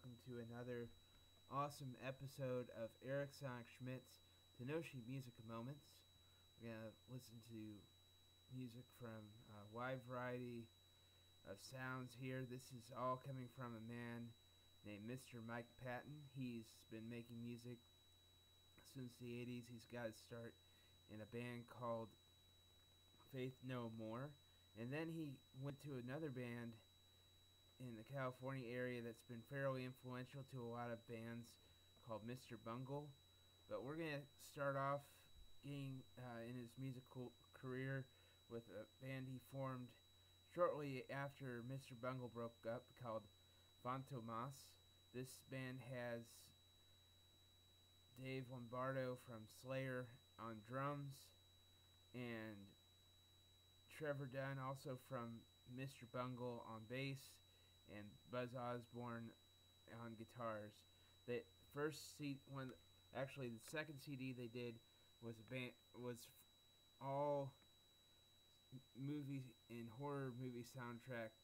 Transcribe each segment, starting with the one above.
welcome to another awesome episode of Eric Sonic Schmidt's Tanoshii Musica Moments. We're going to listen to music from a wide variety of sounds here. This is all coming from a man named Mr. Mike Patton. He's been making music since the 80s. He's got his start in a band called Faith No More. And then he went to another band in the California area that's been fairly influential to a lot of bands called Mr. Bungle. But we're going to start off getting in his musical career with a band he formed shortly after Mr. Bungle broke up called Fantomas. This band has Dave Lombardo from Slayer on drums and Trevor Dunn, also from Mr. Bungle, on bass, and Buzz Osborne on guitars. The second CD they did was all movie and horror movie soundtrack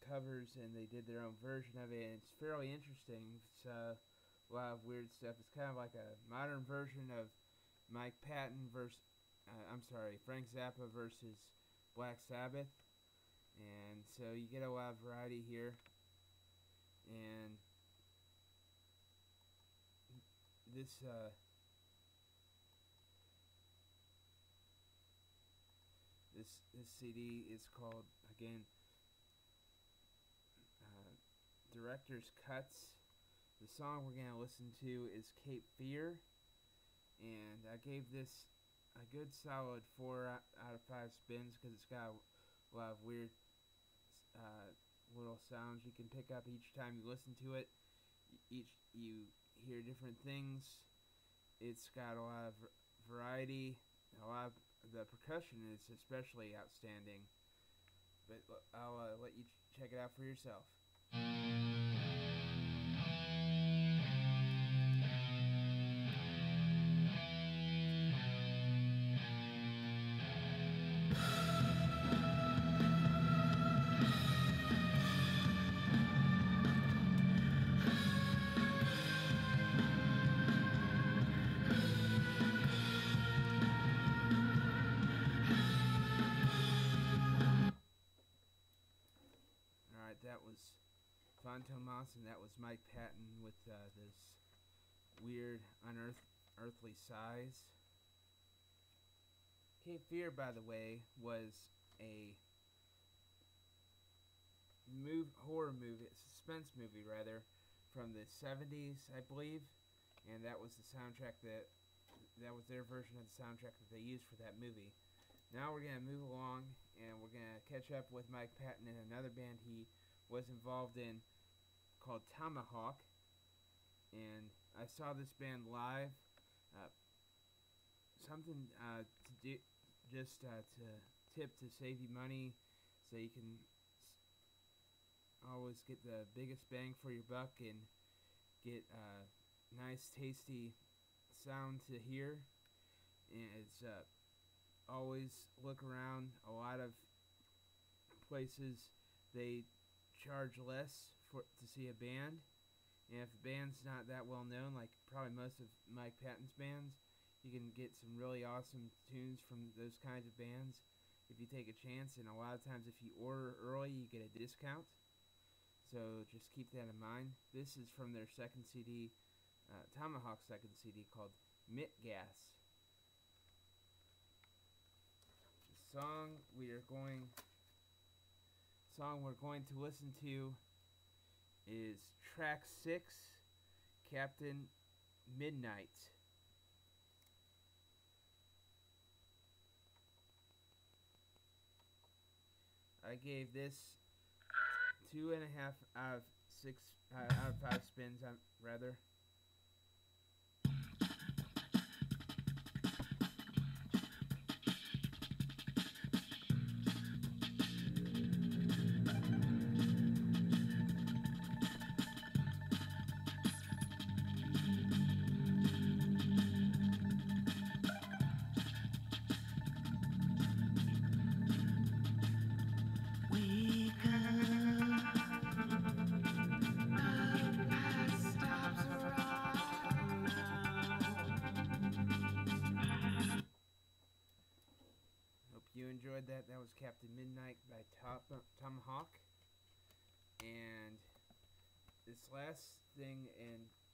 covers, and they did their own version of it. And it's fairly interesting. It's a lot of weird stuff. It's kind of like a modern version of Mike Patton Frank Zappa versus Black Sabbath, and so you get a lot of variety here. And this CD is called, again, Director's Cuts. The song we're going to listen to is Cape Fear, and I gave this a good solid 4 out of 5 spins because it's got a lot of weird little sounds you can pick up each time you listen to it. You hear different things. It's got a lot of variety. A lot of the percussion is especially outstanding. But I'll let you check it out for yourself. That was Fantomas, and that was Mike Patton with this weird, unearthly sighs. Cape Fear, by the way, was a horror movie, suspense movie rather, from the 70s, I believe, and that was the soundtrack that was their version of the soundtrack that they used for that movie. Now we're going to move along, and we're going to catch up with Mike Patton and another band he was involved in called Tomahawk, and I saw this band live. Something to do, just to tip to save you money, so you can always get the biggest bang for your buck and get nice, tasty sound to hear. And it's always look around. A lot of places they charge less to see a band, and if the band's not that well known, like probably most of Mike Patton's bands, you can get some really awesome tunes from those kinds of bands if you take a chance. And a lot of times if you order early, you get a discount, so just keep that in mind. This is from their second CD, Tomahawk's second CD, called Mitt Gas. The song we're going to listen to is track 6, Captain Midnight. I gave this 2.5 out of 5 spins, rather. We come you enjoyed that, that was Captain Midnight by Tomahawk. And this last thing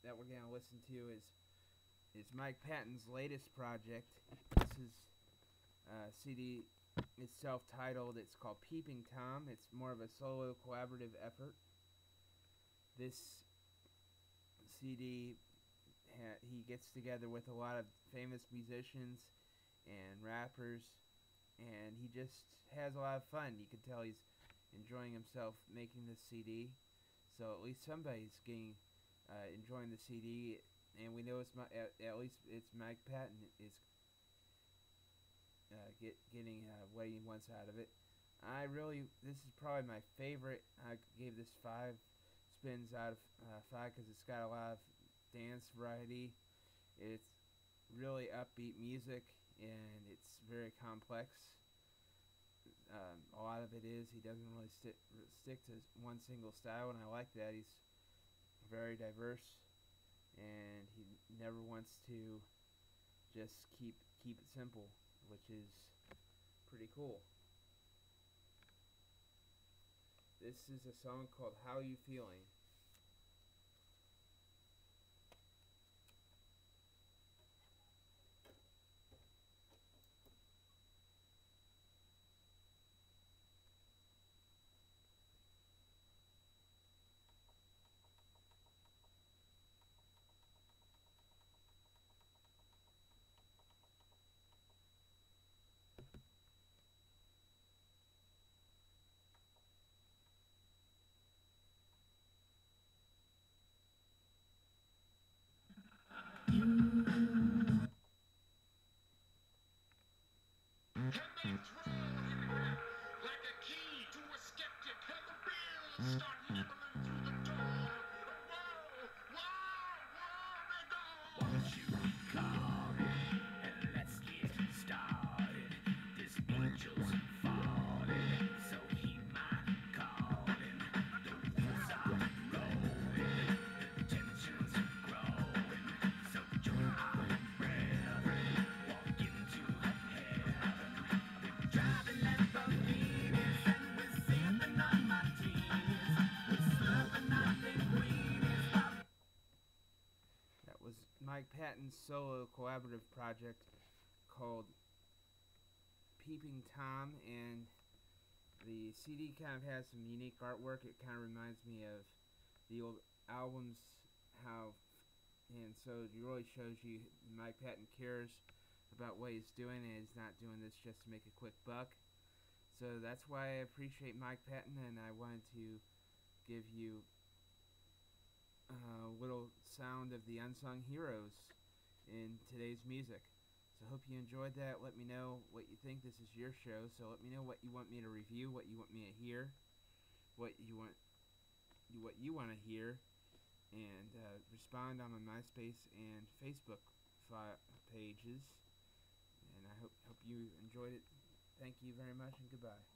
that we're going to listen to is Mike Patton's latest project. This is CD. It's self-titled. It's called Peeping Tom. It's more of a solo collaborative effort. This CD, he gets together with a lot of famous musicians and rappers, and he just has a lot of fun. You can tell he's enjoying himself making this CD. So at least somebody's enjoying the CD, and we know at least it's Mike Patton is getting what he wants out of it. This is probably my favorite. I gave this 5 spins out of 5 because it's got a lot of dance variety. It's really upbeat music, and it's very complex. A lot of it is. He doesn't really stick to one single style, and I like that. He's very diverse, and he never wants to just keep it simple, which is pretty cool. This is a song called How You Feeling. Mike Patton's solo collaborative project called Peeping Tom, and the CD kind of has some unique artwork. It kind of reminds me of the old albums, and so it really shows you Mike Patton cares about what he's doing, and he's not doing this just to make a quick buck. So that's why I appreciate Mike Patton, and I wanted to give you a little sound of the unsung heroes in today's music. So I hope you enjoyed that. Let me know what you think. This is your show, so let me know what you want me to review, what you want me to hear, what you want to hear, and respond on my MySpace and Facebook pages. And I hope you enjoyed it. Thank you very much, and goodbye.